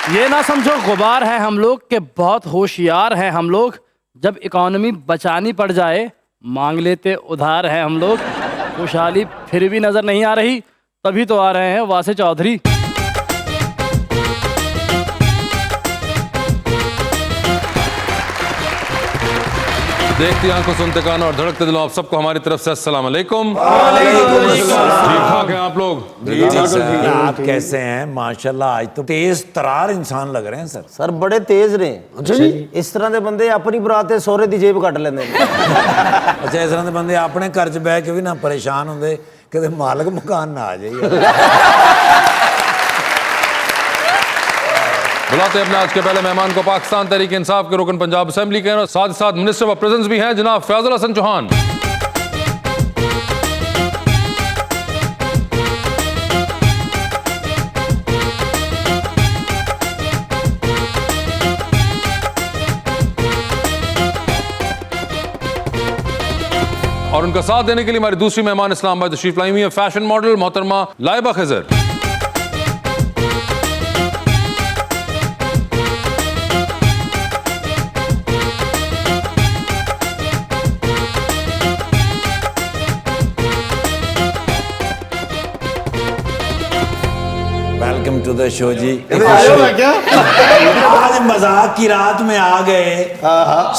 ये ना समझो गुबार है हम लोग के बहुत होशियार हैं हम लोग। जब इकोनॉमी बचानी पड़ जाए मांग लेते उधार है हम लोग। खुशहाली फिर भी नजर नहीं आ रही, तभी तो आ रहे हैं वासे चौधरी। देखती आंखों सुनते कान और धड़कते दिलों आप सबको हमारी तरफ से अस्सलाम वालेकुम। ठीक ठाक हैं आप लोग? आप कैसे हैं? माशाल्लाह आज तो तेज तरार इंसान लग रहे हैं सर। सर बड़े तेज ने। अच्छा जी, इस तरह ਦੇ ਬੰਦੇ ਆਪਣੀ ਬਰਾਤ ਤੇ ਸਹੁਰੇ ਦੀ ਜੇਬ ਕੱਟ ਲੈਂਦੇ ਨੇ। ਅੱਛਾ, ਇਸ ਤਰ੍ਹਾਂ ਦੇ ਬੰਦੇ ਆਪਣੇ ਘਰ 'ਚ ਬਹਿ ਕੇ ਵੀ ਨਾ ਪਰੇਸ਼ਾਨ ਹੁੰਦੇ ਕਿਤੇ ਮਾਲਕ ਮਕਾਨ ਨਾ ਆ ਜਾਏ। बुलाते हैं अपने आज के पहले मेहमान को, पाकिस्तान तहरीक इंसाफ के रुकन पंजाब असेंबली के और साथ ही साथ मिनिस्टर ऑफ प्रेजेंस भी हैं जनाब फयाजुल हसन चौहान। और उनका साथ देने के लिए हमारी दूसरी मेहमान इस्लामाबाद तशरीफ लाई हुई है फैशन मॉडल मोहतरमा Laiba Khizar. Welcome to the show जी। आज मजाक की रात में आ गए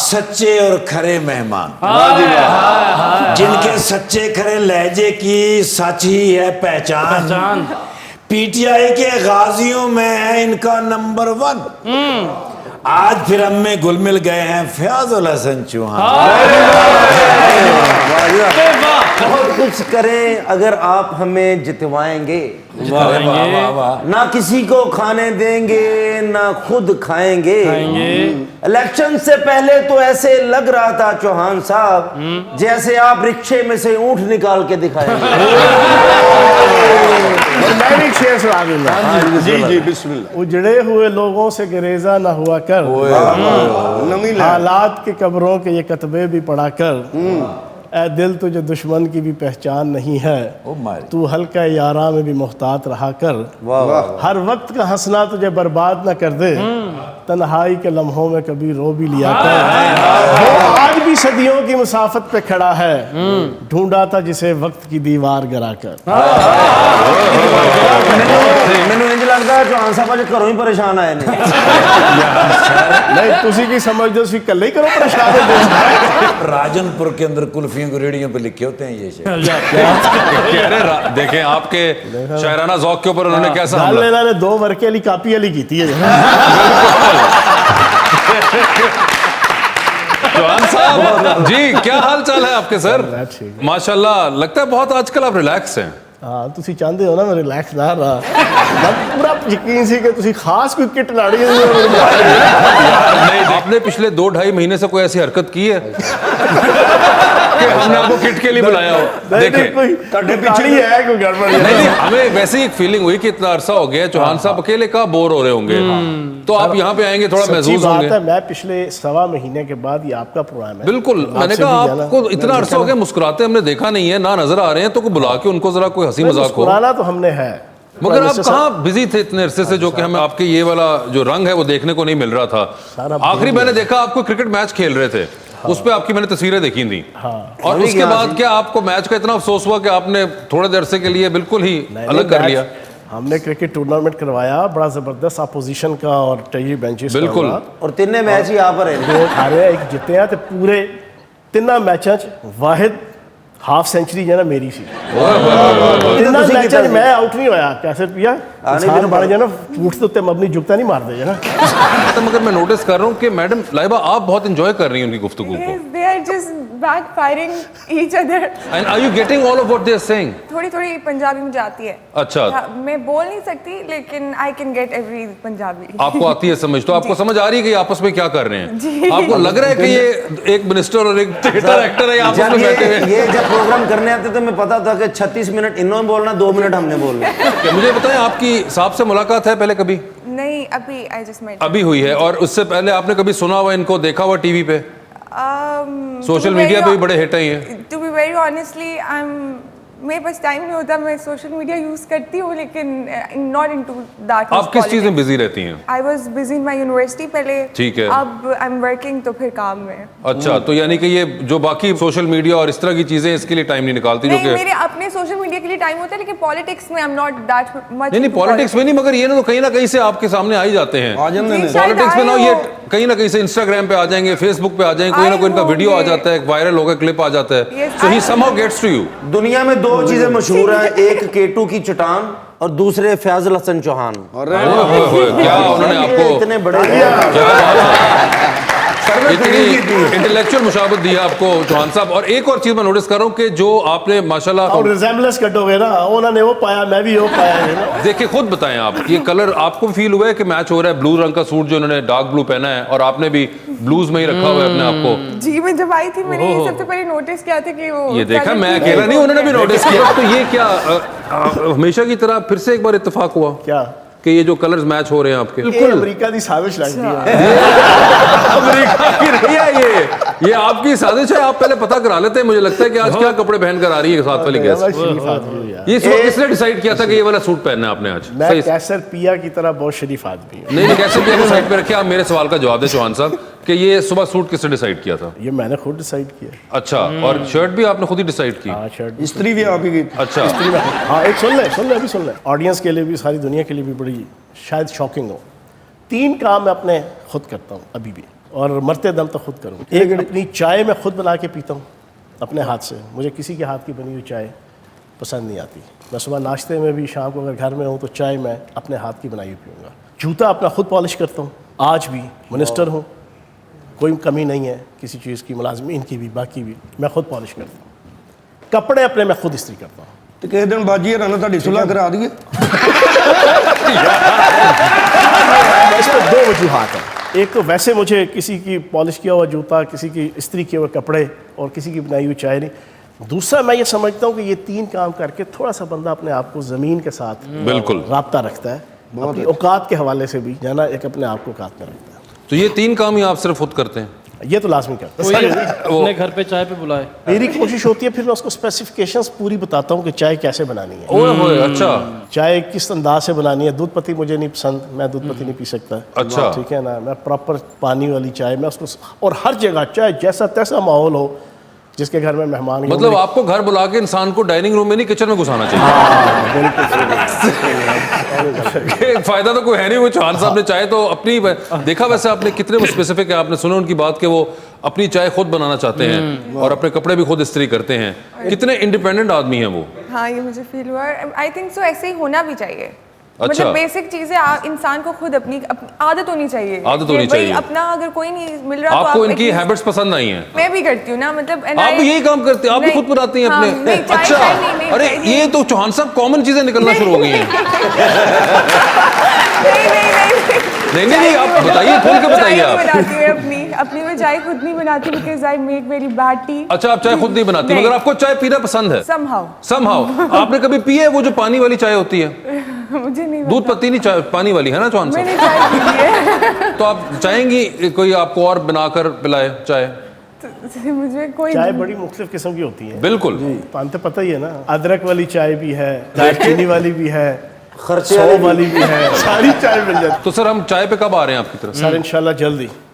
सच्चे और खरे मेहमान, जिनके सच्चे खरे लहजे की सच ही है पहचान। पीटीआई के गाजियों में है इनका नंबर 1। आज फिर हम में घुल मिल गए हैं फयाजुल हसन चौहान। बहुत कुछ करें अगर आप हमें जितवाएंगे, ना किसी को खाने देंगे ना खुद खाएंगे। इलेक्शन से पहले तो ऐसे लग रहा था चौहान साहब जैसे आप रिक्शे में से ऊंट निकाल के दिखाएंगे। मैं भी शेर सुना दूंगा। जी बिस्मिल्लाह। उजड़े हुए लोगों से गरेजा ना हुआ कर, हालात के कब्रों के ये कतबे भी पढ़ा कर। ऐ दिल तुझे दुश्मन की भी पहचान नहीं है, तू हल्का यारा में भी मोहतात रहा कर। हर वक्त का हंसना तुझे बर्बाद ना कर दे, तन्हाई के लम्हों में कभी रो भी लिया कर। वो आज भी सदियों की मुसाफत पे खड़ा है, ढूंढा था जिसे वक्त की दीवार गिरा कर। ਮੈਨੂੰ ਇੰਜ ਲੱਗਦਾ ਚੌਹਾਨ ਸਾਹਿਬ ਅੱਜ ਘਰੋਂ ਹੀ ਪਰੇਸ਼ਾਨ ਆਏ ਨੇ। नहीं तुसी की समझ दो सी कल ही करो परेशान हो। राजनपुर के अंदर कुल्फियों की रेडियों पे लिखे होते हैं ये शेर। देखें आपके शायराना ज़ौक़ के ऊपर उन्होंने कैसा हमला। ने 2 वर्के वाली कापी वाली की थी। चौहान साहब जी, क्या हाल चाल है आपके सर? माशाल्लाह, लगता है बहुत आजकल आप रिलैक्स हैं। हाँ, तुसी चाहते हो ना मैं रिलैक्स ना रहा। पूरा यकीन सी कि तुसी खास कोई किट लाड़ी नहीं, आपने पिछले 2-2.5 महीने से कोई ऐसी हरकत की है कि हमने आपको किट के लिए बुलाया हो? देखें कोई पिछड़ी है कोई गड़बड़ नहीं, हमें वैसे ही एक फीलिंग हुई कि इतना अरसा हो गया चौहान साहब अकेले का बोर हो रहे होंगे, तो आप यहाँ पे आएंगे थोड़ा महसूस होंगे। मैं पिछले 1.25 महीने के बाद ये आपका प्रोग्राम है। बिल्कुल, मैंने कहा आपको इतना अरसा हो गया मुस्कुराते हमने देखा नहीं है, ना नजर आ रहे हैं, तो बुला के उनको जरा कोई हंसी मजाक हो। मुस्कुराना तो हमने है, मगर आप कहाँ बिजी थे इतने अरसे से जो कि हमें आपके ये वाला जो रंग है वो देखने को नहीं मिल रहा था। आखिरी मैंने देखा आपको क्रिकेट मैच खेल रहे थे, उस पे आपकी मैंने तस्वीरें देखी थी। और उसके बाद क्या आपको मैच का इतना अफसोस हुआ कि आपने थोड़े देर से के लिए बिल्कुल ही अलग कर लिया? हमने क्रिकेट टूर्नामेंट करवाया बड़ा जबरदस्त अपोजिशन का और टेरी बेंचेस बिल्कुल, और 3 मैच ही आप रहे, 2 हारे 1 जिते हैं, तो पूरे 3 मैचों वाहिद हाफ सेंचुरी जो है ना मेरी सी। 3 मैचों मैं आउट नहीं होया। कैसे पिया बड़े जो ना फूट तो मबनी जुगता नहीं मार दे ना। तो मगर मैं नोटिस कर रहा हूँ कि मैडम लाइबा आप बहुत एंजॉय कर रही हैं उनकी गुफ्तगू को। They are just backfiring each other. And are you getting all of what they are saying? थोड़ी पंजाबी मुझे आती है। अच्छा, मैं बोल नहीं सकती लेकिन I can get every Punjabi. आपको आती है समझ, तो आपको समझ आ रही है कि आपस में क्या कर रहे हैं? आपको लग रहा है कि ये एक मिनिस्टर और एक थिएटर एक्टर है आपस में बैठे हुए? ये जब प्रोग्राम करने आते तो मैं पता था कि 36 मिनट इन्होंने बोलना, 2 मिनट हमने बोलना। मुझे बताएं, आपकी साहब से मुलाकात है पहले कभी? नहीं, अभी I just met। अभी हुई है, और उससे पहले आपने कभी सुना हुआ इनको, देखा हुआ टीवी पे? सोशल मीडिया पे भी बड़े हिट हैं ये। To be very honestly, I'm मेरे पास टाइम नहीं होता, मैं सोशल मीडिया यूज करती हूँ लेकिन नॉट इनटू दैट। आप किस चीज में बिजी रहती हैं? I was busy in my university पहले, ठीक है। अब आई एम वर्किंग, तो फिर काम में। अच्छा, तो यानी कि ये जो बाकी सोशल मीडिया और इस तरह की चीजें, इसके लिए टाइम नहीं निकालती? नहीं, जो कि मेरे अपने सोशल मीडिया के लिए टाइम होता है, लेकिन पॉलिटिक्स में I am not that much. नहीं, पॉलिटिक्स में नहीं, मगर ये ना तो कहीं ना कहीं से आपके सामने आ ही जाते हैं। पॉलिटिक्स में ना ये कहीं ना कहीं से इंस्टाग्राम पे आ जाएंगे, फेसबुक पे आ जाएंगे, कोई ना कोई इनका वीडियो आ जाता है, वायरल होगा, क्लिप आ जाता है, सो ही समहाउ गेट्स टू यू। दुनिया में दो चीजें मशहूर हैं, एक केटू की चट्टान और दूसरे फैजल हसन चौहान। क्या उन्होंने आपको इतने बड़े इंटेलेक्चुअल मुशावरत दिया आपको चौहान साहब। और एक और चीज मैं नोटिस कर रहा हूँ कि जो आपने माशाल्लाह और रिजेम्बलेंस कटोगे ना, उन्होंने वो पाया, मैं भी वो पाया है ना। देखिए, खुद बताएं आप, ये कलर आपको फील हुआ है कि मैच हो रहा है? ब्लू रंग का सूट जो उन्होंने डार्क ब्लू पहना है और आपने भी ब्लूज में ही रखा हुआ है अपने आप को। जी, मैं जब आई थी मैंने ये सबसे पहले नोटिस किया था कि वो ये देखा, मैं अकेला नहीं, उन्होंने भी नोटिस किया। तो ये क्या हमेशा की तरह फिर से एक बार इत्तेफाक हुआ क्या कि ये जो कलर्स मैच हो रहे हैं आपके? ये अमेरिका की साजिश लगती है। अमेरिका की नहीं है ये आपकी साजिश है। आप पहले पता करा लेते हैं। मुझे लगता है कि आज क्या कपड़े पहन कर आ रही है साथ वाली गेस्ट। शरीफ आदमी हूँ यार। ये किसने डिसाइड किया था कि ये वाला सूट पहनना है आपने आज? मैं सही। कैसर पिया की तरह बहुत शरीफ आदमी हूँ। नहीं, कैसे भी आपको साइड पे रखिए। आप मेरे सवाल का जवाब दें चौहान साहब कि ये सुबह सूट किसने डिसाइड किया था? ये मैंने खुद डिसाइड किया। अच्छा, और शर्ट भी आपने खुद ही डिसाइड की? हाँ, शर्ट स्त्री भी आप ही की। अच्छा, हाँ, एक सुन ले अभी सुन ले, ऑडियंस के लिए भी, सारी दुनिया के लिए भी बड़ी शायद शॉकिंग हो। 3 काम मैं अपने खुद करता हूँ अभी भी, और मरते दम तक खुद करूँगा। एक, अपनी चाय मैं खुद बना के पीता हूँ अपने हाथ से। मुझे किसी के हाथ की बनी हुई चाय पसंद नहीं आती। मैं सुबह नाश्ते में भी, शाम को अगर घर में हूँ तो चाय मैं अपने हाथ की बनाई हुई पीऊँगा। जूता अपना खुद पॉलिश करता हूँ। आज भी मिनिस्टर हूँ, कोई कमी नहीं है किसी चीज़ की, मुलाजमीन की भी, बाकी भी मैं खुद पॉलिश करता हूँ। कपड़े अपने मैं खुद इस्त्री करता हूँ। तो किस दिन बाजी राना ਤੁਹਾਡੀ सुलह करा दिए। इस पर 2 वजूहात हैं। एक तो वैसे मुझे किसी की पॉलिश किया हुआ जूता, किसी की इस्त्री किए हुए कपड़े और किसी की बनाई हुई चाय नहीं। दूसरा, मैं ये समझता हूँ कि ये 3 काम करके थोड़ा सा बंदा अपने आप को ज़मीन के साथ बिल्कुल राब्ता रखता है, अपनी औकात के हवाले से भी जाना, एक अपने आप को औकात में रखता है। तो ये 3 काम ही आप सिर्फ खुद करते हैं? ये तो लाजमी करता कोई है। अपने घर पे चाय पे बुलाए। मेरी कोशिश होती है, फिर मैं उसको स्पेसिफिकेशंस पूरी बताता हूँ कि चाय कैसे बनानी है, ओए होए, अच्छा। चाय किस अंदाज से बनानी है। दूध पत्ती मुझे नहीं पसंद, मैं दूध पत्ती नहीं पी सकता। अच्छा। ठीक है ना, मैं प्रॉपर पानी वाली चाय मैं उसको, और हर जगह चाहे जैसा तैसा माहौल हो, जिसके घर में मेहमान गए, मतलब आपको घर बुला के इंसान को डाइनिंग रूम में नहीं, किचन में घुसाना चाहिए। फायदा तो कोई है नहीं। वो चौहान साहब ने चाय तो अपनी देखा, वैसे आपने कितने स्पेसिफिक है, आपने सुना उनकी बात कि वो अपनी चाय खुद बनाना चाहते हैं और अपने कपड़े भी खुद इस्त्री करते हैं। कितने इंडिपेंडेंट आदमी हैं वो। हाँ, ये मुझे फील हुआ। आई थिंक सो ऐसे ही होना भी चाहिए। अच्छा। मतलब बेसिक चीजें इंसान को खुद अपनी आदत होनी चाहिए। आदत होनी चाहिए। अपना अगर कोई नहीं मिल रहा आपको तो आप इनकी हैबिट्स पसंद आई हैं? मैं भी करती हूँ ना, मतलब आप भी यही काम करते हैं? आप भी खुद बनाती हैं अपने? अच्छा, अरे ये तो चौहान साहब कॉमन चीजें निकलना शुरू हो गई हैं। नहीं, आप बताइए, खोल के बताइए। आप बनाती हूँ अपनी मैं चाय खुद नहीं बनाती, because I make very bad T. अच्छा, आप चाय खुद नहीं बनाती, मगर आपको चाय पीना पसंद है? समहाउ। आपने कभी पी है वो जो पानी वाली चाय होती है? मुझे नहीं, दूध पत्ती नहीं, चाय पानी वाली है ना चौहान साहब? मैंने चाय पी है। तो आप चाहेंगी कोई आपको और बनाकर पिलाए चाय? तो मुझे कोई चाय बड़ी मुख्तलिफ किस्म की होती है। बिल्कुल, पानते पता ही है ना, अदरक वाली चाय भी है, दालचीनी वाली भी है, खर्चे सौंफ वाली भी है, सारी चाय मिल जाती तो सर हम चाय पे कब आ रहे हैं आपकी तरफ? है सर। इंशाल्लाह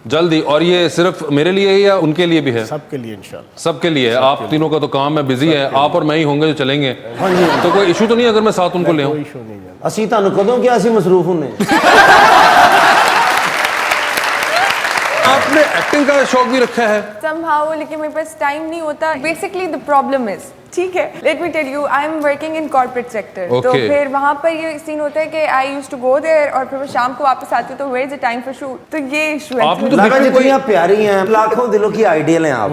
जल्दी। और ये सिर्फ मेरे लिए है या उनके लिए भी है? सबके लिए इंशाल्लाह। सबके लिए है। आप तीनों का तो काम है, बिजी है, आप और मैं ही होंगे जो चलेंगे। तो कोई इशू तो नहीं अगर मैं साथ उनको ले आऊं? कोई इशू नहीं है। ਅਸੀਂ ਤੁਹਾਨੂੰ ਕਦੋਂ ਕਿਹਾ ਅਸੀਂ ਮਸਰੂਫ ਹੁੰਨੇ। आपने एक्टिंग का शौक भी रखा है? somehow, लेकिन मेरे पास टाइम नहीं होता। बेसिकली द प्रॉब्लम इज, ठीक है, let me tell you, I am working in corporate sector. तो Okay. फिर वहाँ पर ये सीन होता है कि I used to go there और फिर मैं शाम को वापस आती हूँ, तो where is the time for shoot. तो ये इशू है। आपने तो लगा बिल्कुल जितनी आप प्यारी हैं, लाखों दिलों की आइडियल हैं आप,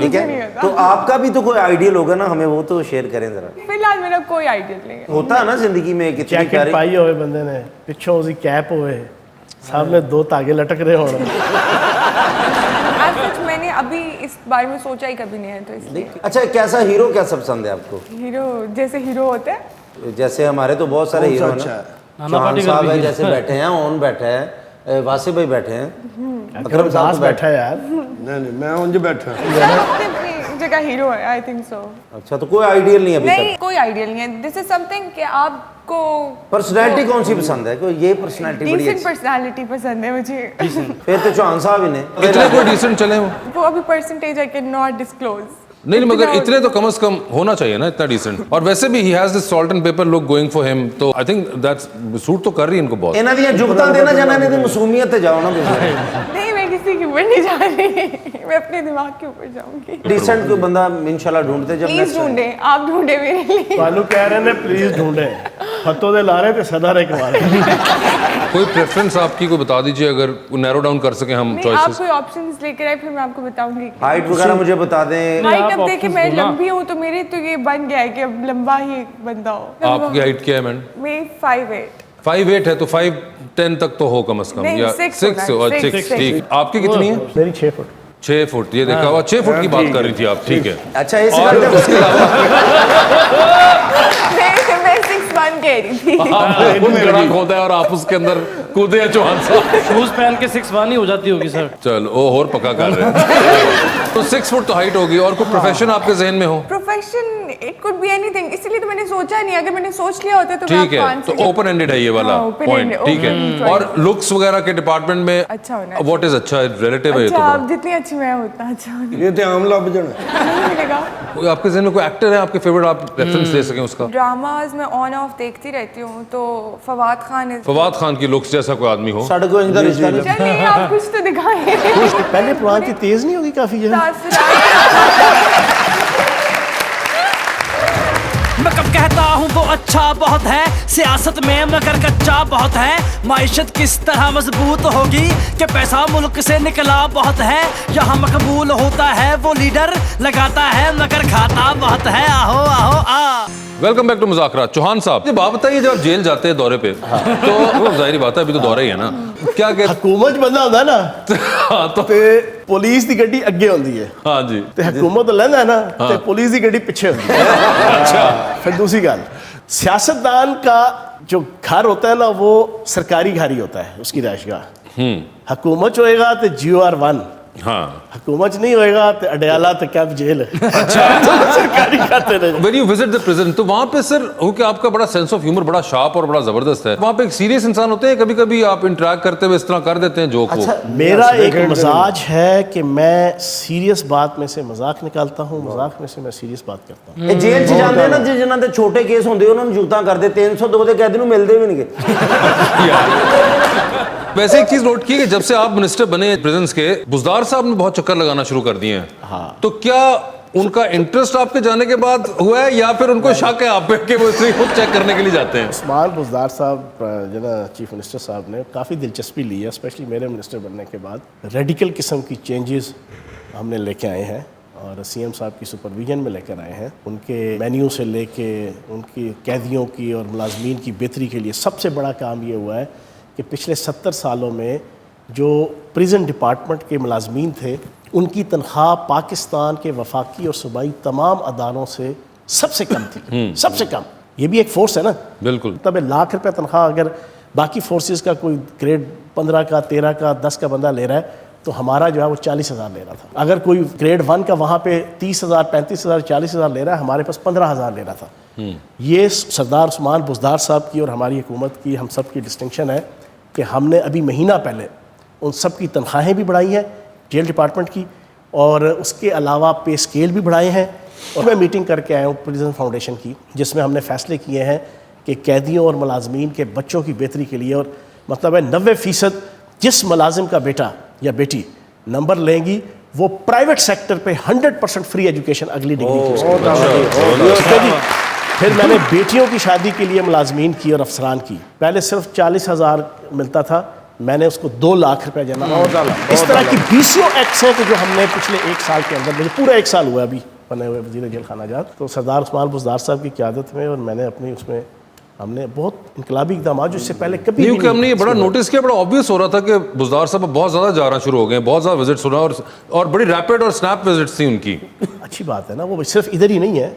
ठीक है, तो आपका भी तो कोई आइडियल होगा ना, हमें वो तो शेयर करें जरा। फिलहाल मेरा कोई आइडियल नहीं है। होता है ना जिंदगी में कितनी जैकेट प्यारी। पाई होए बंदे ने, पिछों उसकी कैप होए, सामने 2 तागे लटक रहे होने। आज सच मैंने अभी इस बारे में सोचा ही कभी नहीं है, तो इसलिए। अच्छा, कैसा हीरो कैसा पसंद है आपको? हीरो जैसे हीरो होते हैं, जैसे हमारे तो बहुत सारे हीरो हैं ना। चौहान साहब है जैसे बैठे हैं, ओन बैठे हैं, वासिफ भाई बैठे हैं, अकरम साहब तो बैठा है यार। नहीं मैं उंज बैठा। जगह हीरो है, आई थिंक सो। अच्छा, तो कोई आइडियल नहीं अभी नहीं, कोई आइडियल नहीं है। दिस इज समथिंग कि आपको पर्सनैलिटी कौन सी पसंद है? कोई ये पर्सनैलिटी बड़ी डिसेंट अच्छी, पर्सनालिटी पसंद है मुझे। फिर तो चौहान साहब ही ने। कितने कोई डिसेंट चले वो? वो अभी percentage I can not disclose. नहीं, मगर इतने तो कम से कम होना चाहिए ना, इतना डिसेंट। और वैसे भी he has this salt and paper look going for him, तो आई थिंक दैट्स सूट तो कर रही है इनको बहुत। इन्हां दी जुगतां देना जाना नहीं, तो मासूमियत ते जाओ ना तुसीं। नहीं, मैं किसी के ऊपर नहीं जा रही, मैं अपने दिमाग के ऊपर जाऊंगी। डिसेंट कोई बंदा इंशाल्लाह ढूंढते जब प्लीज ढूंढे, आप ढूंढे मेरे लिए। वालू कह रहे ने प्लीज ढूंढे, फतो दे लारे ते सदा रे कमारे। कोई प्रेफरेंस आपकी को बता दीजिए, अगर नैरो डाउन कर सके हम नहीं, आप चॉइसेस। कोई ऑप्शंस लेकर आए, फिर मैं आपको बताऊंगी। हाइट वगैरह मुझे बता दें। हाइट आप अब देखिए, options मैं दो ना। लंबी हूँ तो मेरी तो ये बन गया है कि अब लंबा ही बंदा हो। आपकी हाइट क्या है मैडम? मेरी 5'8". 5'8" है तो 5'10" तक तो हो कम से कम, नहीं, या 6 6 होना है, 6 6, ठीक। आपकी कितनी है? मेरी 6 फुट। 6 फुट। ये देखा हुआ 6 फुट की बात कर रही थी आप, ठीक है। अच्छा, इस और करके उसके अलावा मैं 6'1" कह रही थी। वो गड़ा खोदा है और आप उसके अंदर कूदे हैं चौहान साहब। शूज पहन के 6'1" ही हो जाती होगी सर। चल ओ और पक्का कर रहे हैं। तो 6 फुट तो हाइट होगी। और कोई प्रोफेशन आपके जहन में हो? Profession it could be anything, इसीलिए तो मैंने सोचा नहीं। अगर मैंने सोच लिया होता तो मैं ठीक आपको है, आंसर तो ओपन एंडेड है ये वाला हाँ, open पॉइंट, ended, ठीक है। open और लुक्स वगैरह के डिपार्टमेंट में अच्छा होना व्हाट इज अच्छा, रिलेटिव है ये तो अच्छा, बड़ा। आप जितनी अच्छी मैं उतना अच्छा होना ये तो आम लभ जाना। नहीं मिलेगा। कोई आपके जहन में कोई एक्टर है आपके फेवरेट, आप रेफरेंस दे सकें उसका? ड्रामाज में ऑन ऑफ देखती रहती हूँ, तो फवाद खान फवाद खान की लुक्स जैसा कोई आदमी हो? साढ़े को इनका रिश्ता नहीं। चलिए, आप कुछ तो दिखाएं। पहले पुरानी की तेज नहीं होगी काफी जो है? मैं कब कहता हूँ वो अच्छा बहुत है, सियासत में मगर कच्चा बहुत है। माइशत किस तरह मजबूत होगी कि पैसा मुल्क से निकला बहुत है। यहाँ मकबूल होता है वो लीडर, लगाता है मगर खाता बहुत है। आहो आहो आ। Welcome back to Muzakra. Chauhan sahab, ये बात बताइए, जब आप जेल जाते हैं दौरे पे, तो जाहिर बात है अभी तो दौरा ही है ना, क्या कहते? हुकूमत बंदा होंदा है ना, हाँ तो ते पुलिस की गड्डी अगे होंदी है, हाँ जी, ते हुकूमत लैंदा है ना, ते पुलिस की गड्डी पीछे होंदी है। अच्छा। फिर दूसरी गल, सियासतदान का जो घर होता है ना, वो सरकारी घर ही होता है, उसकी रहायशगाह। हुकूमत होएगा तो GOR1, हाँ। हुकूमत नहीं होएगा तो अडयाला तो कैंप जेल है। अच्छा। सरकारी खाते रहे। When you visit the prison, तो वहाँ पे सर हो कि आपका बड़ा सेंस ऑफ ह्यूमर बड़ा शार्प और बड़ा जबरदस्त है। वहाँ पे एक सीरियस इंसान होते हैं, कभी कभी आप इंटरेक्ट करते हुए इस तरह कर देते हैं जोक अच्छा, मेरा एक मजाज है कि मैं सीरियस बात में से मजाक निकालता हूँ, मजाक में से मैं सीरियस बात करता हूँ। ਇਹ ਜੇਲ੍ਹ 'ਚ ਜਾਂਦੇ ਨਾ ਜਿਨ੍ਹਾਂ ਦੇ ਛੋਟੇ ਕੇਸ ਹੁੰਦੇ ਉਹਨਾਂ ਨੂੰ ਜੁਗਤਾਂ ਕਰਦੇ 302 ਦੇ ਕੈਦੀ ਨੂੰ ਮਿਲਦੇ ਵੀ ਨਹੀਂਗੇ। वैसे एक चीज नोट की कि जब से आप मिनिस्टर बने प्रिजन्स के, बुजदार साहब ने बहुत चक्कर लगाना शुरू कर दिए हैं। हाँ। तो क्या उनका इंटरेस्ट आपके जाने के बाद हुआ है, या फिर उनको शक है आप पे कि वो इसे खुद चेक करने के लिए जाते हैं? उस्मान बुज़दार साहब जो ना चीफ मिनिस्टर साहब ने काफ़ी दिलचस्पी ली है, स्पेशली मेरे मिनिस्टर बनने के बाद। रेडिकल किस्म की चेंजेस हमने लेके आए हैं और CM साहब की सुपरविजन में लेकर आए हैं। उनके मेन्यू से लेके उनकी कैदियों की और मुलाजमीन की बेहतरी के लिए सबसे बड़ा काम ये हुआ है कि पिछले 70 सालों में जो प्रिजन डिपार्टमेंट के मुलाजमीन थे, उनकी तनख्वाह पाकिस्तान के वफाकी और सूबाई तमाम अदारों से सबसे कम थी। सबसे कम। ये भी एक फोर्स है ना, बिल्कुल। तब लाख रुपये तनख्वाह अगर बाकी फोर्सेस का कोई ग्रेड 15 का 13 का 10 का बंदा ले रहा है, तो हमारा जो है वो 40,000 ले रहा था। अगर कोई ग्रेड 1 का वहाँ पे 30,000 35,000 40,000 ले रहा है, हमारे पास 15,000 ले रहा था। ये सरदार उस्मान बुज़दार साहब की और हमारी हुकूमत की हम सब की डिस्टिंक्शन है कि हमने अभी महीना पहले उन सब की तनख्वाहें भी बढ़ाई हैं जेल डिपार्टमेंट की, और उसके अलावा पे स्केल भी बढ़ाए हैं। और मैं मीटिंग करके आया हूँ प्रिजन फाउंडेशन की, जिसमें हमने फैसले किए हैं कि कैदियों और मुलाजमीन के बच्चों की बेहतरी के लिए, और मतलब है 90% जिस मुलाजिम का बेटा या बेटी नंबर लेंगी वो प्राइवेट सेक्टर पे 100% फ्री एजुकेशन अगली डिग्री की। फिर मैंने बेटियों की शादी के लिए मुलाजमीन की और अफसरान की, पहले सिर्फ 40,000 मिलता था, मैंने उसको 2 लाख रुपए देना। इस तरह की 20 एक्ट्स हैं कि जो हमने पिछले 1 साल के अंदर, मुझे पूरा 1 साल हुआ अभी बने हुए वज़ीर जेल खाना जात, तो सरदार उस्मान बुज़दार साहब की क़यादत में और मैंने अपनी उसमें हमने बहुत इनकलाबी इक़दाम जो इससे पहले कभी नहीं, हमने ये बड़ा नोटिस किया, बड़ा ऑब्वियस हो रहा था कि बुज़दार साहब बहुत ज़्यादा जाना शुरू हो गए, बहुत ज़्यादा विजिट्स हो रहा है, और बड़ी रैपिड और स्नैप विजिट्स थी उनकी। अच्छी बात है ना, वो सिर्फ इधर ही नहीं है,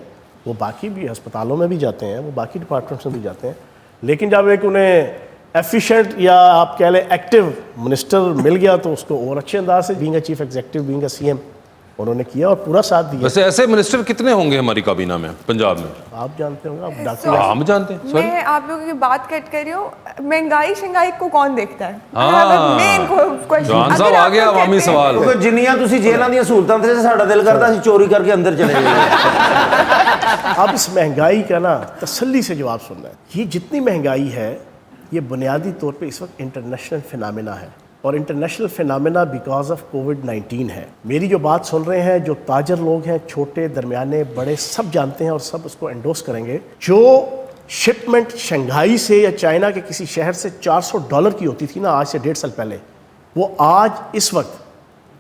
वो बाकी भी अस्पतालों में भी जाते हैं, वो बाकी डिपार्टमेंट्स में भी जाते हैं। लेकिन जब एक उन्हें एफिशिएंट या आप कह लें एक्टिव मिनिस्टर मिल गया, तो उसको और अच्छे अंदाज से being a chief executive, being a CM, उन्होंने किया और पूरा साथ दिया। वैसे ऐसे मिनिस्टर कितने होंगे हमारी काबीना में पंजाब में? आप जानते होंगे, आप डॉक्टर So, हम जानते हैं। सॉरी, मैं आप लोगों की बात कट कर रही हूँ। महंगाई शंगाई को कौन देखता है? हाँ। मेन क्वेश्चन जवान साहब आ गया अवामी सवाल। क्योंकि जिन्नियां तुसी जेलां ਦੀਆਂ ਸਹੂਲਤਾਂ ਤੇ ਸਾਡਾ ਦਿਲ ਕਰਦਾ ਅਸੀਂ ਚੋਰੀ ਕਰਕੇ ਅੰਦਰ चले जाए। अब इस महंगाई का ना तसल्ली से जवाब सुनना है। ये जितनी महंगाई है ये बुनियादी तौर पे इस वक्त इंटरनेशनल फिनोमेना है, और इंटरनेशनल फिनोमेना बिकॉज ऑफ कोविड-19 है। मेरी जो बात सुन रहे हैं, जो ताजर लोग हैं, छोटे दरमियाने बड़े, सब जानते हैं और सब उसको एंडोर्स करेंगे। जो शिपमेंट शंघाई से या चाइना के किसी शहर से $400 की होती थी ना आज से 1.5 साल पहले, वो आज इस वक्त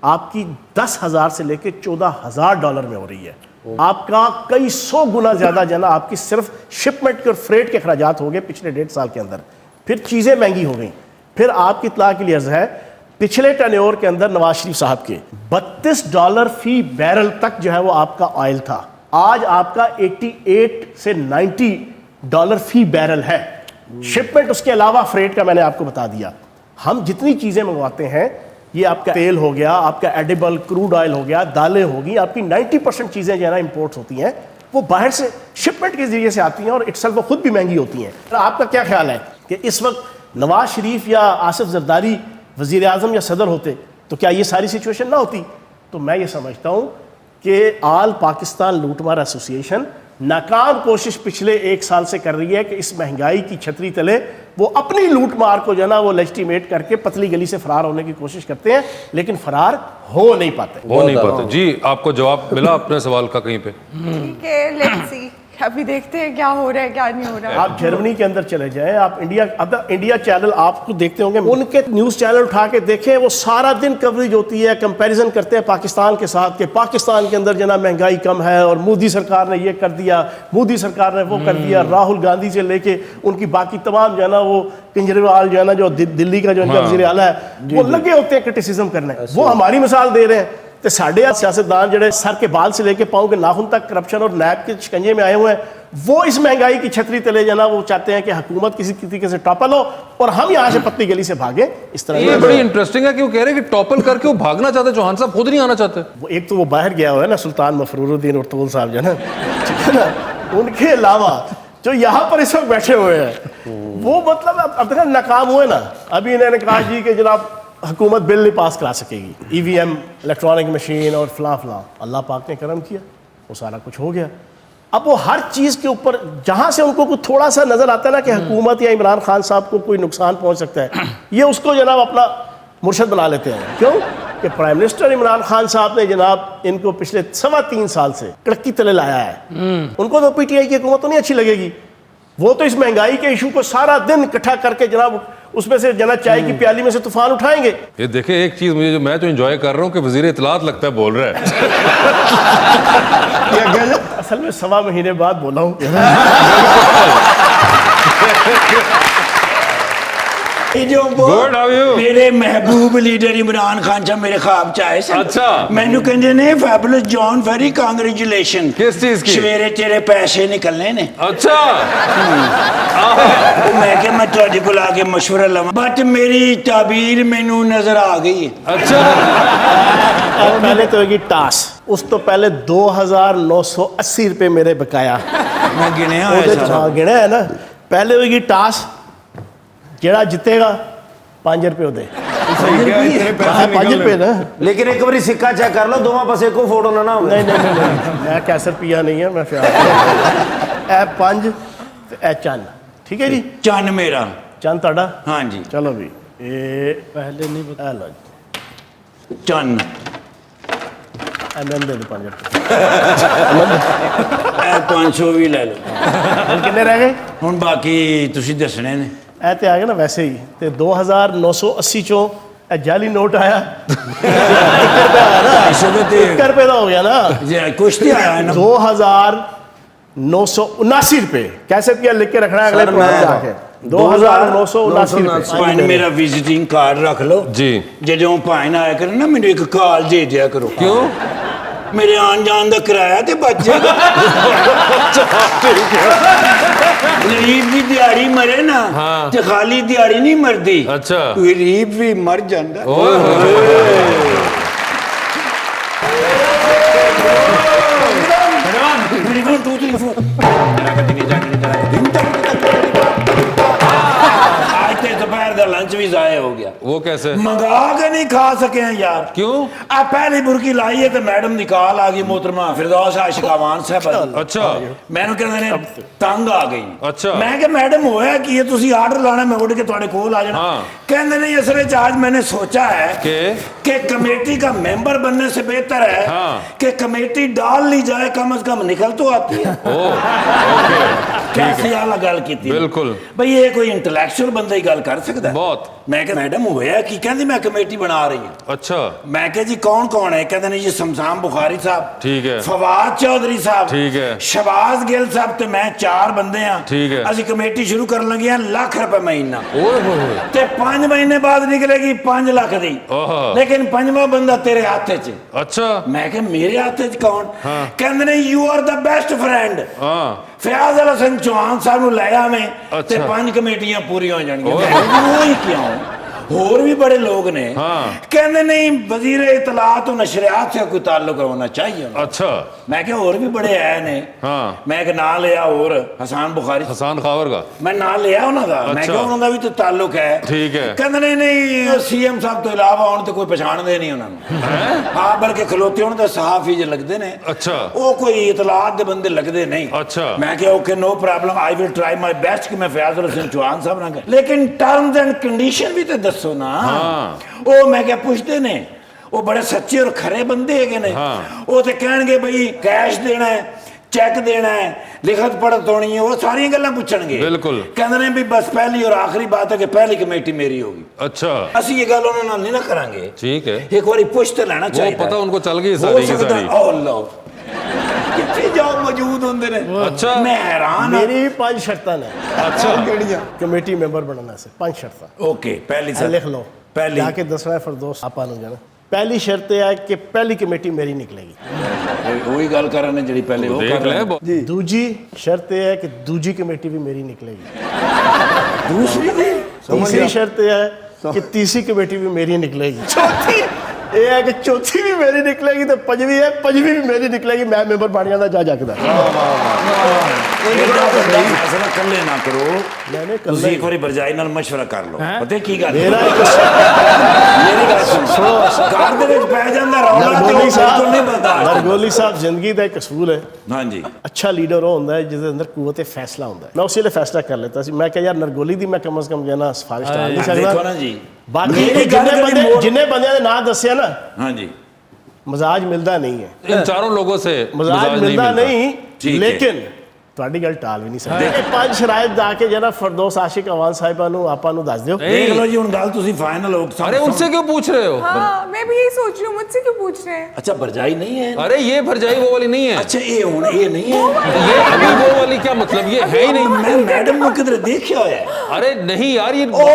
आपकी 10,000 से लेके $14,000 में हो रही है। आपका कई 100 गुना ज़्यादा जना आपकी सिर्फ शिपमेंट के और फ्रेट के अखराजात हो गए पिछले 1.5 साल के अंदर। फिर चीज़ें महंगी हो गई। फिर आपकी इत्तला के लिए अर्ज़ है, पिछले टर्नओवर के अंदर नवाज शरीफ साहब के $32 फी बैरल तक जो है वो आपका ऑयल था। आज आपका 88 से $90 फी बैरल है। शिपमेंट उसके अलावा फ्रेट का मैंने आपको बता दिया। हम जितनी चीज़ें मंगवाते हैं, ये आपका तेल हो गया, आपका एडिबल क्रूड ऑयल हो गया, दालें होगी, आपकी 90% चीज़ें जो है ना इम्पोर्ट्स होती हैं, वो बाहर से शिपमेंट के जरिए से आती हैं और इटसेल्फ वो खुद भी महंगी होती हैं। तो आपका क्या ख्याल है कि इस वक्त नवाज शरीफ या आसिफ जरदारी वज़ीर आज़म या सदर होते तो क्या ये सारी सिचुएशन ना होती? तो मैं ये समझता हूँ कि आल पाकिस्तान लूटमार एसोसिएशन नाकाम कोशिश पिछले 1 साल से कर रही है कि इस महंगाई की छतरी तले वो अपनी लूट मार को जो ना वो लेजिटिमेट करके पतली गली से फरार होने की कोशिश करते हैं, लेकिन फरार हो नहीं पाते। जी आपको जवाब मिला अपने सवाल का कहीं पे? ठीक है, लेट्स सी, अभी देखते हैं क्या हो रहा है क्या नहीं हो रहा है। आप जर्मनी के अंदर चले जाएं, आप इंडिया चैनल आपको देखते होंगे, उनके न्यूज़ चैनल उठा के देखें, वो सारा दिन कवरेज होती है, कंपैरिजन करते हैं पाकिस्तान के साथ कि पाकिस्तान के अंदर जना महंगाई कम है और मोदी सरकार ने ये कर दिया, मोदी सरकार ने वो कर दिया। राहुल गांधी से लेके उनकी बाकी तमाम जो है ना वो केजरीवाल जो है ना जो दिल्ली का जो उनका वज़ीर आला है, वो लगे होते हैं क्रिटिसिज्म करने। वो हमारी मिसाल दे रहे हैं। तो साढ़े सियासतदान जड़े सर के बाल से लेके पाँव के नाखून तक करप्शन और नैब के शिकंजे में आए हुए हैं, वो इस महंगाई की छतरी तले जाना वो चाहते हैं कि हुकूमत किसी तरीके से टॉपल हो और हम यहाँ से पतली गली से भागे। इस तरह ये बड़ी इंटरेस्टिंग है कि वो कह रहे हैं कि टॉपल करके वो भागना चाहते, चौहान साहब खुद नहीं आना चाहते। वो एक तो वो बाहर गया हुआ है ना सुल्तान मफरूरुद्दीन उर्तुल साहब जो है ना, ठीक है ना, उनके अलावा जो यहाँ पर इस वक्त बैठे हुए हैं वो मतलब अब तक नाकाम हुए ना। अभी इन्होंने कहा जी कि जनाब हुकूमत बिल नहीं पास करा सकेगी, EVM इलेक्ट्रॉनिक मशीन और फलां फलां। अल्लाह पाक ने करम किया, वो सारा कुछ हो गया। अब वो हर चीज़ के ऊपर जहाँ से उनको कुछ थोड़ा सा नज़र आता है ना कि हुकूमत या इमरान खान साहब को कोई नुकसान पहुँच सकता है, ये उसको जनाब अपना मुर्शद बना लेते हैं। क्यों कि प्राइम मिनिस्टर इमरान खान साहब ने जनाब इनको पिछले 3.25 साल से कड़की तले लाया है। उनको तो PTI की हुकूमत तो नहीं अच्छी लगेगी। वो तो इस महंगाई के इशू को सारा दिन इकट्ठा करके जनाब उसमें से जना चाय की प्याली में से तूफान उठाएंगे। ये देखे एक चीज मुझे जो मैं तो एंजॉय कर रहा हूँ कि वजीर इत्तलात लगता है बोल रहा है। असल में 1.25 महीने बाद बोला हूँ। जो वो Good, how are you? मेरे महबूब लीडर इमरान खान साहब मेरे ख्वाब च आए सन। अच्छा। मैनू कहंदे ने फैबुलस जॉन वेरी कांग्रेचुलेशन। किस चीज की? सवेरे तेरे पैसे निकलने ने। अच्छा तो मैं क्या मैं तुहाडे कोल आके मशवरा लवां, बट मेरी ताबीर मैनू नजर आ गई है। अच्छा पहले तो होगी टास, उस तो पहले 2,980 रुपये मेरे बकाया मैं गिने गिने है ना। पहले होगी टास, जेड़ा जितेगा 5 रुपये दे, 5 रुपये ना। लेकिन एक बार सिक्का चेक कर लो, दोवां पासे को फोटो ना हो। नहीं नहीं नहीं, मैं कैसर पिया नहीं है, मैं ए 5 ए चंद, ठीक है जी। चन मेरा चंद ਤੁਹਾਡਾ? हाँ जी। चलो भी ये पहले नहीं बता लो चन दे 5 रुपये 500 भी ले लो। ਹੁਣ ਕਿੰਨੇ ਰਹਿ ਗਏ? ਹੁਣ ਬਾਕੀ ਤੁਸੀਂ ਦੱਸਣੇ ਨੇ। ਇਹ ਤੇ ਆ ਗਏ ਨਾ ਵੈਸੇ ਹੀ ਤੇ 2,980 ਚੋਂ ਇਹ ਜਾਲੀ ਨੋਟ ਆਇਆ 1 ਰੁਪਏ ਆਇਆ ਨਾ, 1 ਰੁਪਏ ਦਾ ਹੋ ਗਿਆ ਨਾ। ਜੇ ਕੁਛ ਤੇ ਆਇਆ ਨਾ 2,979 रुपये कैसे किया लिख के रखना है अगले प्रोग्राम में आके 2,979 रुपये। ਭਾਈ ਮੇਰਾ ਵਿਜ਼ਿਟਿੰਗ ਕਾਰਡ ਰੱਖ ਲਓ जी ਜਦੋਂ ਭਾਈ ਆਇਆ ਕਰੇ ਨਾ ਮੈਨੂੰ ਇੱਕ ਕਾਲ ਦੇ ਦਿਆ ਕਰੋ। क्यों? ਮੇਰੇ ਆਉਣ ਜਾਣ ਦਾ ਕਿਰਾਇਆ ਤੇ ਬਚ ਜਾਏਗਾ। ਗਰੀਬ ਦੀ ਦਿਹਾੜੀ ਮਰੇ ਨਾ ਤੇ ਖਾਲੀ ਦਿਹਾੜੀ ਨਹੀਂ ਮਰਦੀ। अच्छा ਗਰੀਬ ਵੀ ਮਰ ਜਾਂਦਾ। ओए आज तो दोपहर का लंच भी जाया हो गया। वो कैसे? मंगा के नहीं खा सके हैं यार। क्यों? आ पहली बुरकी लाई है तो मैडम की कॉल आ गई, मोहतरमा फिरदौस आशिकावान साहब। अच्छा। मैंने कहते ने तंग आ गई। अच्छा। मैं कि मैडम होया कि तुसी आर्डर लाना, मैं उठ के तुम्हारे कोल आ जाना। हाँ। कहते नहीं असल में आज मैंने सोचा है कि कमेटी का मेंबर बनने से बेहतर है हाँ। कि कमेटी डाल ली जाए, कम से कम निकल तो आती है। कैसी आला गल की थी। बिल्कुल भाई ये कोई इंटेलेक्चुअल बंदा ही गल कर सकता है। बहुत। मैं कहा मैडम होया कि कहती मैं कमेटी बना रही हूँ। अच्छा। मैं कहा जी कौन कौन है? कहते नहीं जी शमशान बुखारी साहब, ठीक है, फवाद चौधरी साहब, ठीक है, शबाज गिल साहब ते मैं 4 बंदे हैं। ठीक है। असि कमेटी शुरू कर लगे हैं ₹1,00,000 महीना। ओए होए। ते 5 महीने बाद निकलेगी 5 लाख दी। लेकिन 5वां बंदा तेरे हाथ च। अच्छा। मैं कहा मेरे हाथ च कौन? हाँ। कहते नहीं you are the best friend. हाँ। फयाज अल हसन चौहान साहब ਨੂੰ ਲੈ ਆਵੇਂ ਤੇ 5 ਕਮੇਟੀਆਂ ਪੂਰੀਆਂ ਹੋ ਜਾਣਗੀਆਂ। मैं ही क्यों, और भी बड़े लोग ने। हाँ। कहते नहीं वजीर इतलात और नशरियात से कोई ताल्लुक होना चाहिए। अच्छा। मैं क्या और भी बड़े आए ने। हाँ। मैं एक ना लिया और हसन बुखारी, हसन खावर का मैं ना लिया उन्होंने का। मैं अच्छा। क्या उन्होंने भी तो ताल्लुक है। ठीक है। कहते नहीं नहीं सीएम साहब तो इलावा उन्होंने तो कोई पछाणदे नहीं उन्होंने। हाँ बल्कि खलोते उन्होंने तो सहाफी जो लगते ने। अच्छा। वो कोई इतलात दे बंदे लगते नहीं। अच्छा। मैं क्या okay no problem, I will try my best कि मैं फयाज अल हसन चौहान साहब ना कर। लेकिन टर्म्स एंड कंडीशन भी तो दसो ना। वो मैं क्या पूछते ने, वो बड़े सच्चे और खरे बंदे है ने। वो तो कहणगे भाई कैश देना है, चेक देना है, लिखत पढ़त होनी है, वो सारी गल्लां पूछणगे। बिल्कुल। कहते ने भी बस पहली और आखिरी बात है कि पहली कमेटी मेरी होगी। अच्छा। असि ये गल उन्होंने नाल नहीं ना करांगे। ठीक है। एक बारी पूछ तो लेना चाहिए। पता उनको चल गई सारी की सारी। ओ लो कितने जॉब मौजूद होंगे ने। अच्छा। मैं हैरान। मेरी 5 शर्तां ने। अच्छा। कमेटी मेंबर बनने से 5 शर्तां। ओके पहली सर लिख लो। पहली जाके दसना है फिरदौस आपा नु जाना। पहली शर्त है कि पहली कमेटी मेरी निकलेगी। वही गल कर रहे जी पहले वो कर रहे हैं। दूजी शर्त है कि दूजी कमेटी भी मेरी निकलेगी। दूसरी भी। तीसरी शर्त है कि तीसरी कमेटी भी मेरी निकलेगी। चौथी ये है कि चौथी भी मेरी निकलेगी तो पंजवी है, पंजवी भी मेरी निकलेगी। मैं मेंबर बन जाना जा जाके फैसला कल्ले ना करो। मैंने कल ਤੁਸੀਂ ਇੱਕ ਵਾਰੀ ਬਰਜਾਈ ਨਾਲ ਮਸ਼ਵਰਾ ਕਰ ਲਓ। ਪਤਾ ਕੀ ਗੱਲ मेरा ਮੇਰੀ ਗੱਲ ਸੁਣੋ। ਘਰ ਦੇ ਵਿੱਚ ਪੈ ਜਾਂਦਾ ਰੌਲਾ ਤੇ नरगोली ਬਿਲकुल नहीं साहब, बनता। नरगोली साहब जिंदगी का एक असूल है। हाँ जी। अच्छा लीडर वो होता है जिसके अंदर कुव्वत फैसला होता है। मैं उसी लिए फैसला कर लेता सी। मैं क्या यार नरगोली दी मैं कम से कम जाना सिफारिश डाल नहीं देखो सकता। ना जी बाकी मेरी गल कभी जिन्हें बंदे ने ना दसिया ना हाँ जी मजाज मिलता नहीं है। इन चारों लोगों से मजाज मिलता नहीं, ठीक है। लेकिन ਤੁਹਾਡੀ ਗੱਲ ਟਾਲ ਵੀ ਨਹੀਂ ਸਕਦੇ। ਇਹ 5 ਸ਼ਰਾਇਤ ਦਾ ਕੇ ਜਰਾ ਫਿਰਦੌਸ ਆਸ਼ਿਕ ਅਵਾਨ ਸਾਹਿਬਾ ਨੂੰ ਆਪਾਂ ਨੂੰ ਦੱਸ ਦਿਓ। देख लो जी हुन गल तुसी फाइनल हो। अरे उनसे क्यों पूछ रहे हो? हाँ मैं भी यही सोच रही हूँ, मुझसे क्यों पूछ रहे हैं? अच्छा भरजाई नहीं है। अरे ये भरजाई वो वाली नहीं है। अच्छा ये हुन ये नहीं है। ये अभी वो वाली क्या मतलब, ये है ही नहीं। मैं मैडम को किधर देखा है। अरे नहीं यार ये ओ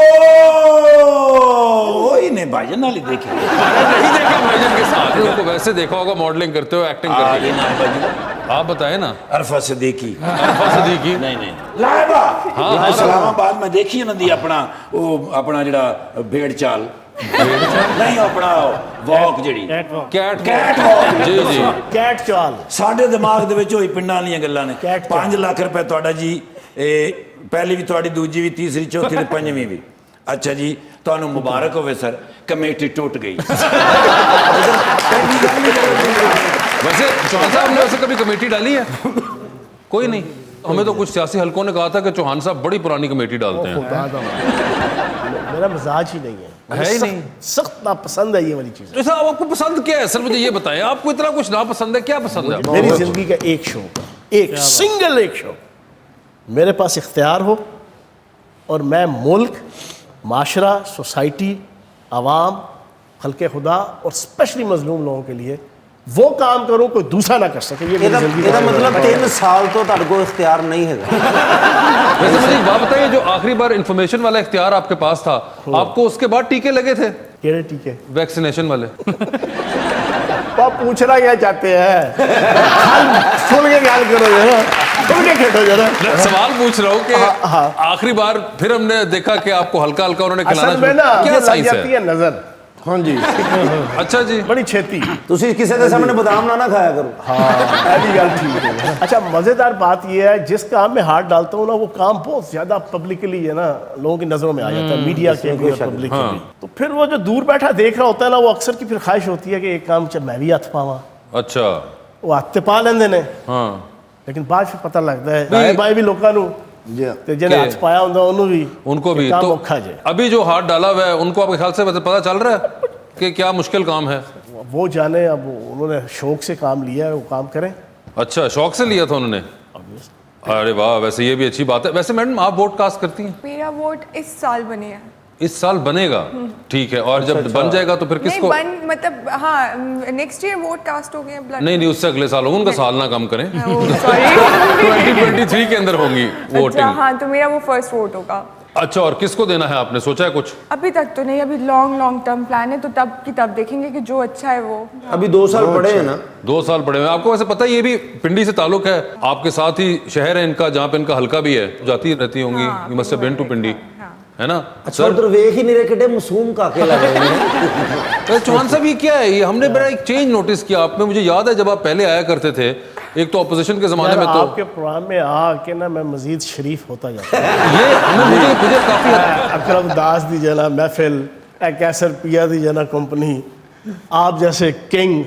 वही ने भाईजान वाली देखी। नहीं देखा भाईजान के साथ। उनको वैसे देखा होगा मॉडलिंग करते हो, एक्टिंग करते आगे ना भाईजान हो। आप बताए ना। अरफा सिद्दीकी। अरफा सिद्दीकी नहीं नहीं लाइबा। हाँ इस्लामाबाद में देखी ना दी अपना वो अपना जड़ा भेड़ चाल नहीं अपना वॉक जड़ी कैट वॉक जी जी कैट चाल साडे दिमाग दे विच होई पिंडां वालीआं गल्लां ने। कैट 5 लाख रुपए ਤੁਹਾਡਾ जी पहली भी ਤੁਹਾਡੀ दूजी भी तीसरी चौथी ते पंजवीं भी। अच्छा जी ਤੁਹਾਨੂੰ मुबारक होवे सर कमेटी टूट गई। वैसे चौहान साहब ने वैसे कभी कमेटी डाली है? कोई नहीं। हमें तो कुछ सियासी हलकों ने कहा था कि चौहान साहब बड़ी पुरानी कमेटी डालते हैं। मेरा मिजाज ही नहीं है। है ही नहीं। सख्त नापसंद है ये वाली चीज। तो साहब आपको पसंद क्या है सर, मुझे ये बताएं। आपको इतना कुछ नापसंद है, क्या पसंद है? मेरी जिंदगी का एक शौक, एक सिंगल एक शौक, मेरे पास इख्तियार हो और मैं मुल्क, माशरा, सोसाइटी, आवाम, खल्के खुदा और स्पेशली मजलूम लोगों के लिए वो काम करूं कोई दूसरा ना कर सके। ये मेरी जिंदगी ਇਹਦਾ ਮਤਲਬ 3 ਸਾਲ ਤੋਂ ਤੁਹਾਡੇ ਕੋਲ ਇਖਤਿਆਰ नहीं है। वैसे मुझे एक बात बताइए, जो आखिरी बार इंफॉर्मेशन वाला इख्तियार आपके पास था, आपको उसके बाद टीके लगे थे? केड़े टीके? वैक्सीनेशन वाले। आप पूछना क्या चाहते हैं? सुन के ख्याल करो जरा, सुन के खेटो जरा। सवाल पूछ रहा हूँ कि आखिरी बार फिर हमने देखा कि आपको हल्का हल्का उन्होंने खिलाना असल में ना क्या लग साइंस जाती है? है नजर। हाँ जी अच्छा जी, बड़ी छेती तुसी किसी के सामने बादाम ना खाया करो। हाँ ऐसी गल ठीक है। अच्छा मजेदार बात यह है जिस काम में हाथ डालता हूँ ना वो काम बहुत ज्यादा पब्लिकली है ना लोगों की नजरों में आ जाता है, मीडिया के भी और पब्लिक के भी। तो फिर वो जो दूर बैठा देख रहा होता है ना वो अक्सर की फिर ख्वाहिश होती है कि एक काम मैं भी हथ पावा। अच्छा वो हत्ते पा लेंदे ने, हाँ लेकिन बाद फिर पता लगता है दाएं बाएं भी लोगों को ते जिन्हें हथ पाया होंदा उनको भी काम तो औखा जे। अभी जो हाथ डाला हुआ है उनको आपके ख्याल से पता चल रहा है कि क्या मुश्किल काम है? वो जाने, अब उन्होंने शौक से काम लिया है, वो काम करें। अच्छा शौक से लिया था उन्होंने? अरे वाह, वैसे ये भी अच्छी बात है। वैसे मैडम आप वोट कास्ट करती हैं? मेरा वोट इस साल बने है। इस साल बनेगा? ठीक है, और जब बन जाएगा तो फिर किसको? नहीं बन मतलब हाँ नेक्स्ट ईयर वोट कास्ट हो गए ब्लड। नहीं उससे अगले साल होगा, उनका साल ना कम करें। सॉरी 2023 के अंदर होंगी वोटिंग। हाँ तो मेरा वो फर्स्ट वोट होगा। अच्छा, और किसको देना है आपने सोचा है कुछ? अभी तक तो नहीं, अभी लॉन्ग टर्म प्लान है तो तब की तब देखेंगे कि जो अच्छा है वो। अभी 2 साल पड़े हैं ना। 2 साल पड़े हुए हैं। आपको वैसे पता है ये भी पिंडी से ताल्लुक है, आपके साथ ही शहर है इनका जहाँ पे इनका हल्का भी है, जाती रहती होंगी। You must have been to Pindi, है ना? अच्छा उधर वेख ही नहीं रहे कितने मासूम काके लगे हुए हैं। तो चौहान साहब ये क्या है? ये हमने बड़ा एक चेंज नोटिस किया आप में। मुझे याद है जब आप पहले आया करते थे, एक तो ऑपोजिशन के जमाने में, तो आपके प्रोग्राम में आके ना मैं मजीद शरीफ होता जाता ये मुझे काफी अकरम दास दी जना महफिल, कैसर पिया दी जना कंपनी, आप जैसे किंग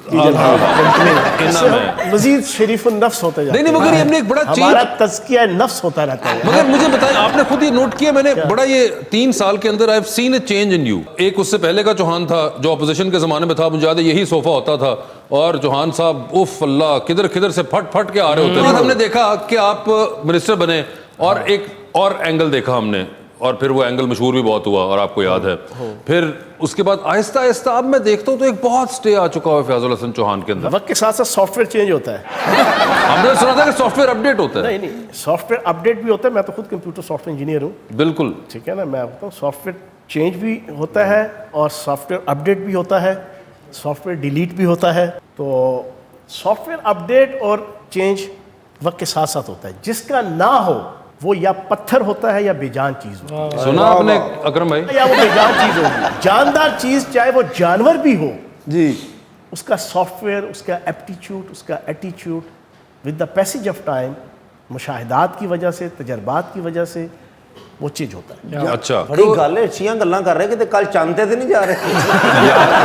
की जना कंपनी, मजीद शरीफ नफ्स होते जाते हैं। नहीं मगर ये हमने एक बड़ा हमारा तज़किया नफ्स होता रहता है। मगर मुझे बताएं, आपने खुद ये नोट किया, मैंने बड़ा ये 3 साल के अंदर I have seen a change in you. एक उससे पहले का चौहान था जो अपोजिशन के जमाने में था, मुझे याद है यही सोफा होता था और चौहान साहब उफ अल्लाह किधर किधर से फट के आ रहे होते हैं। हमने देखा कि आप मिनिस्टर बने और एक और एंगल देखा हमने, और फिर वो एंगल मशहूर भी बहुत हुआ और आपको याद है। फिर उसके बाद आहिस्ता आहिस्ता अब मैं देखता हूँ तो एक बहुत स्टे आ चुका है फैजुल हसन चौहान के अंदर। वक्त के साथ साथ सॉफ्टवेयर चेंज होता है। हमने सुना था कि सॉफ्टवेयर अपडेट होता है। नहीं सॉफ्टवेयर अपडेट भी होता है। मैं तो खुद कंप्यूटर सॉफ्टवेयर इंजीनियर हूँ। बिल्कुल ठीक है ना, मैं बताऊँ सॉफ्टवेयर चेंज भी होता है और सॉफ्टवेयर अपडेट भी होता है, सॉफ्टवेयर डिलीट भी होता है। तो सॉफ्टवेयर अपडेट और चेंज वक्त के साथ साथ होता है। जिसका ना हो वो या पत्थर होता है या बेजान चीज होती है। सुना आपने अकरम भाई? या वो बेजान चीज होगी, जानदार चीज चाहे वो जानवर भी हो जी, उसका सॉफ्टवेयर, उसका एप्टीट्यूड, उसका attitude with the passage of time, मुशाहिदात की वजह से, तजर्बात की वजह से वो चीज होता है। अच्छा बड़ी गल है, अच्छी गल्लां कर रहे कि कल चांदते थे नहीं जा रहे।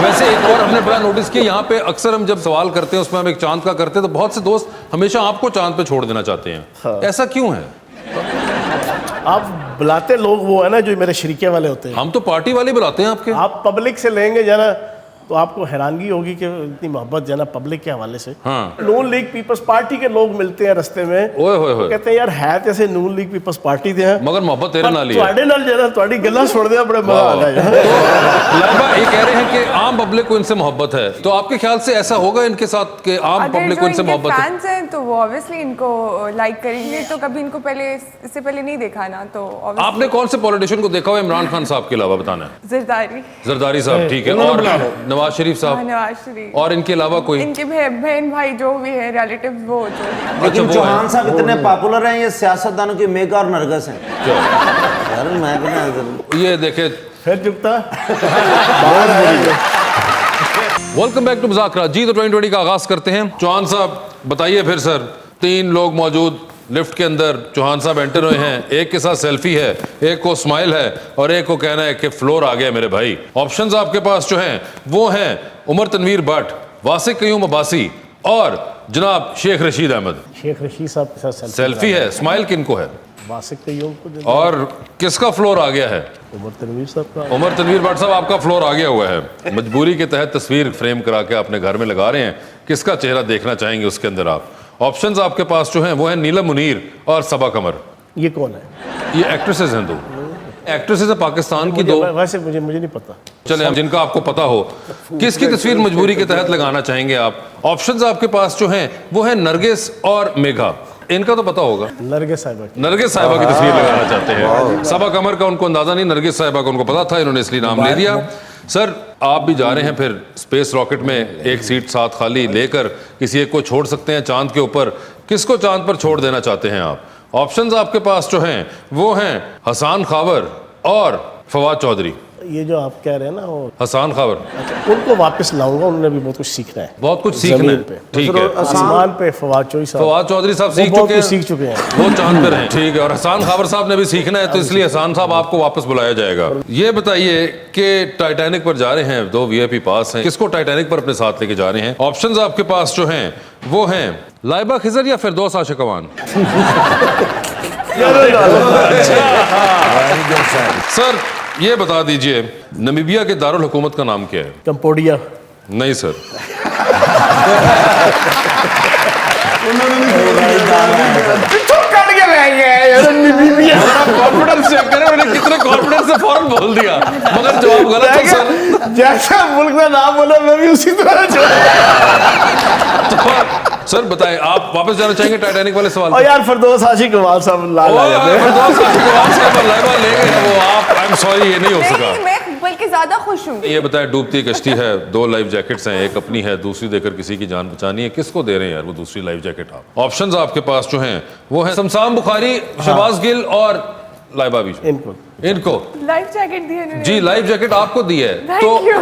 वैसे एक और हमने बड़ा नोटिस किया यहाँ पे, अक्सर हम जब सवाल करते हैं उसमें हम एक चांद का करते हैं तो बहुत से दोस्त हमेशा आपको चांद पे छोड़ देना चाहते हैं। हाँ। ऐसा क्यों है? आप बुलाते लोग वो है ना जो मेरे शरीके वाले होते हैं। हम तो पार्टी वाले बुलाते हैं आपके। आप पब्लिक से लेंगे जना तो आपको हैरानगी होगी कि इतनी मोहब्बत जना पब्लिक के हवाले से। हाँ। नून लीग पीपल्स पार्टी के लोग मिलते हैं रास्ते में, ओए होए होए। कहते हैं यार है जैसे नून लीग पीपल्स पार्टी दे हैं मगर मोहब्बत तेरे नाल ही है। ਤੁਹਾਡੇ ਨਾਲ जरा ਤੁਹਾਡੀ ਗੱਲਾਂ ਸੁਣਦੇ ਆ बड़े मजा आ जाए। लाइबा ये कह रहे हैं कि आम पब्लिक को इनसे मोहब्बत है, तो आपके ख्याल से ऐसा होगा इनके साथ कि आम पब्लिक को इनसे मोहब्बत है? फैंस हैं तो वो ऑब्वियसली इनको लाइक करेंगे। तो कभी इनको पहले इससे पहले नहीं देखा ना, तो आपने कौन से पॉलिटिशियन को देखा हुआ इमरान खान साहब के अलावा? बताना है। जरदारी जरदारी साहब, ठीक है, और नवाज शरीफ साहब, नवाज शरीफ, और इनके अलावा कोई? इनके बहन भाई जो भी है रिलेटिव वो जो भी है। लेकिन वो चौहान है। साहब इतने पॉपुलर हैं, ये सियासतदानों की मेगा और नरगस हैं। यार मैं भी ये देखे फिर जुगता वेलकम बैक टू मुज़ाकरा जी। तो 2020 का आगाज करते हैं। चौहान साहब बताइए फिर सर, 3 लोग मौजूद लिफ्ट के अंदर, चौहान साहब एंटर हुए हैं, एक के साथ सेल्फी है, एक को स्माइल है और एक को कहना है कि फ्लोर आ गया मेरे भाई। ऑप्शंस आपके पास जो हैं वो हैं उमर तनवीर भट्ट, वासिक कयूम अब्बासी और जनाब शेख रशीद अहमद। शेख रशीद साहब के साथ सेल्फी है, स्माइल किनको है वासिक कयूम को, और किसका फ्लोर आ गया है? उमर तनवीर साहब का। उमर तनवीर भट्ट साहब आपका फ्लोर आ गया हुआ है। मजबूरी के तहत तस्वीर फ्रेम करा के अपने घर में लगा रहे हैं, किसका चेहरा देखना चाहेंगे उसके अंदर आप? ऑप्शंस आपके पास जो हैं वो हैं नीलम मुनीर और सबा कमर। ये कौन है? ये एक्ट्रेसेस हैं, 2 एक्ट्रेसेस हैं पाकिस्तान की, 2। वैसे मुझे नहीं पता। चले जिनका आपको पता हो, किसकी तस्वीर मजबूरी के तहत लगाना चाहेंगे आप? ऑप्शंस आपके पास जो हैं वो हैं नरगिस और मेघा। इनका तो पता होगा, नरगिस साहिबा की। नरगिस साहिबा की तस्वीर लगाना चाहते हैं। सबा कमर का उनको अंदाजा नहीं, नरगिस साहिबा का उनको पता था, इन्होंने इसलिए नाम ले दिया। सर आप भी जा रहे हैं फिर स्पेस रॉकेट में, एक सीट साथ खाली लेकर किसी एक को छोड़ सकते हैं चांद के ऊपर। किसको चांद पर छोड़ देना चाहते हैं आप? ऑप्शंस आपके पास जो हैं वो हैं हसान खावर और फवाद चौधरी। ये जो आप कह रहे हैं ना वो हसान खावर, उनको वापस लाऊंगा, उन्होंने भी बहुत कुछ सीखना है। बहुत कुछ सीखना जमीन है। पे। ठीक है, आसमान पे फवाद चौधरी साहब, फवाद चौधरी साहब वो सीख बहुत चुके कुछ हैं, सीख चुके हैं। वो चांद पे रहे। ठीक है, और हसान खावर साहब ने भी सीखना है, तो इसलिए हसान साहब आपको वापस बुलाया जाएगा। ये बताइए कि टाइटैनिक पर जा रहे हैं, 2 VIP पास हैं, किसको टाइटैनिक पर अपने साथ लेके जा रहे हैं? ऑप्शंस आपके पास जो हैं वो हैं लाइबा खिजर या फिरदौस आशिक अमान। सर ये बता दीजिए, नमीबिया के दारुल हुकूमत का नाम क्या है? कंपोडिया। नहीं सर, कॉन्फिडेंस चेक करें, मैंने कितने कॉन्फिडेंस से फौरन बोल दिया, मगर जवाब गलत है सर। जैसा मुल्क का नाम बोला मैं भी उसी तरह तो सर बताएं, आप वापस जाना चाहेंगे टाइटैनिक वाले सवाल और यार फिरदौस आशिक कमाल साहब लाल आ जाते हैं। आई एम सॉरी, ये नहीं हो सका। नहीं, मैं बल्कि ज्यादा खुश हूँ। ये बताएं, डूबती कश्ती है, 2 लाइफ जैकेट्स हैं, एक अपनी है, दूसरी देकर किसी की जान बचानी है, किसको दे रहे हैं यार वो दूसरी लाइफ जैकेट आप? ऑप्शंस आपके पास जो हैं वो है शमशान बुखारी, शहबाज गिल और लाइबा भी। इनको लाइफ जैकेट दी है इन्होंने। जी लाइफ जैकेट आपको दी है, तो Thank you।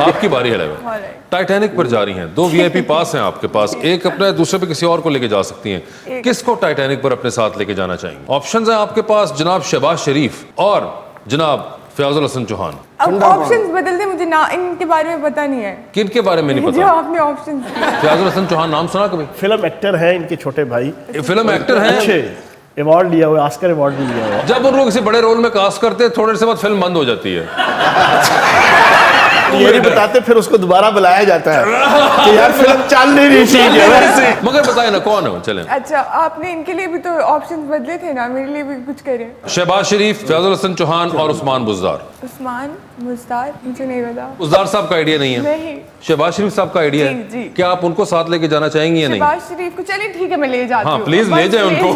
आपकी बारी है लाइबा। Alright। टाइटैनिक पर जा रही हैं, 2 VIP पास हैं आपके पास, एक अपना है, दूसरे पे किसी और को लेके जा सकती हैं। किसको टाइटैनिक पर अपने साथ लेके जाना चाहेंगे? ऑप्शंस हैं आपके पास जनाब शहबाज शरीफ और जनाब फयाजुल हसन चौहान। अब ऑप्शंस बदल दे, मुझे ना इनके बारे में पता नहीं है। किन के बारे में नहीं जो पता? आपने ऑप्शंस दिए। फयाजुल हसन चौहान नाम सुना कभी? फिल्म एक्टर है, इनके छोटे भाई, फिल्म एक्टर हैं, अच्छे अवार्ड लिया हुआ, ऑस्कर अवार्ड भी लिया हुआ। जब उनको किसी बड़े रोल में कास्ट करते हैं थोड़े से बाद फिल्म बंद हो जाती है। ये नहीं बताते, फिर उसको दोबारा बुलाया जाता है कि यार फिल्म चल नहीं रही थी। मगर बताए ना कौन है वो, चलें। अच्छा, आपने इनके लिए भी तो ऑप्शंस बदले थे ना, मेरे लिए भी कुछ करें। शहबाज शरीफ, फयाजुल हसन चौहान और उस्मान बुज़दार। उस्मान मुस्तार, मुझे नहीं पता। बुज़दार साहब का आइडिया नहीं है? नहीं। शहबाज शरीफ साहब का आइडिया जी, है? जी। क्या आप उनको साथ लेके जाना चाहेंगी या नहीं? शहबाज शरीफ को चलिए ठीक है, मैं ले जाती हाँ हूँ। प्लीज ले बस जाए ले उनको।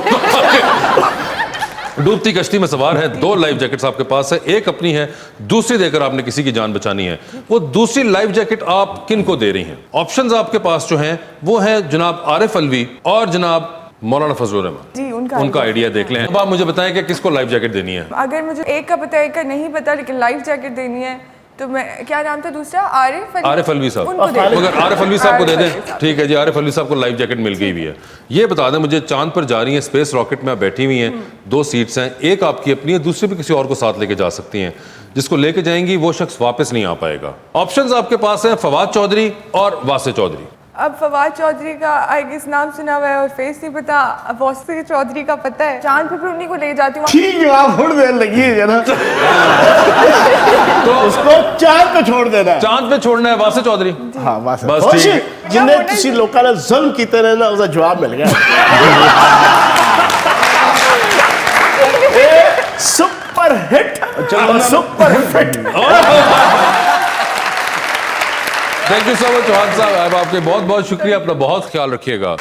डूबती कश्ती में सवार है, 2 लाइफ जैकेट्स आपके पास है, एक अपनी है, दूसरी देकर आपने किसी की जान बचानी है। वो दूसरी लाइफ जैकेट आप किन को दे रही हैं? ऑप्शंस आपके पास जो हैं वो है जनाब आरिफ अलवी और जनाब मौलाना फजलुर रहमान। जी, उनका आइडिया देख लें। अब आप मुझे बताएं कि किसको लाइफ जैकेट देनी है? अगर मुझे एक का पता है, एक का नहीं पता, लेकिन लाइफ जैकेट देनी है तो मैं, क्या नाम था दूसरा? आरिफ अलवी साहब। उनको दे दें। मगर आरिफ अलवी साहब को दे आरिफ दें। अलवी साहब। ठीक है जी, आरिफ अलवी साहब को लाइफ जैकेट मिल गई भी है। ये बता दें मुझे, चांद पर जा रही हैं, स्पेस रॉकेट में आप बैठी हुई हैं, 2 सीट्स हैं, एक आपकी अपनी है, दूसरी भी किसी और को साथ लेके जा सकती हैं। जिसको लेके जाएंगी वो शख्स वापस नहीं आ पाएगा। ऑप्शंस आपके पास हैं फवाद चौधरी और वासे चौधरी। अब फवाद चौधरी का आई गेस नाम सुना हुआ है और फेस नहीं पता, अब वासे चौधरी का पता है। चांद पे फिर उन्हीं को ले जाती हूँ। ठीक है, आप छोड़ देने लगी है ना, तो उसको चांद पे छोड़ देना है। चांद पे छोड़ना है वासे चौधरी। हाँ बस बस खुश, ठीक है। जिन्हें किसी लोगों ने जुल्म कीते ने ना, उसका जवाब मिल गया। Super hit, super fit. Thank you so much Chauhan साहब, आपके बहुत बहुत शुक्रिया, अपना बहुत ख्याल रखिएगा।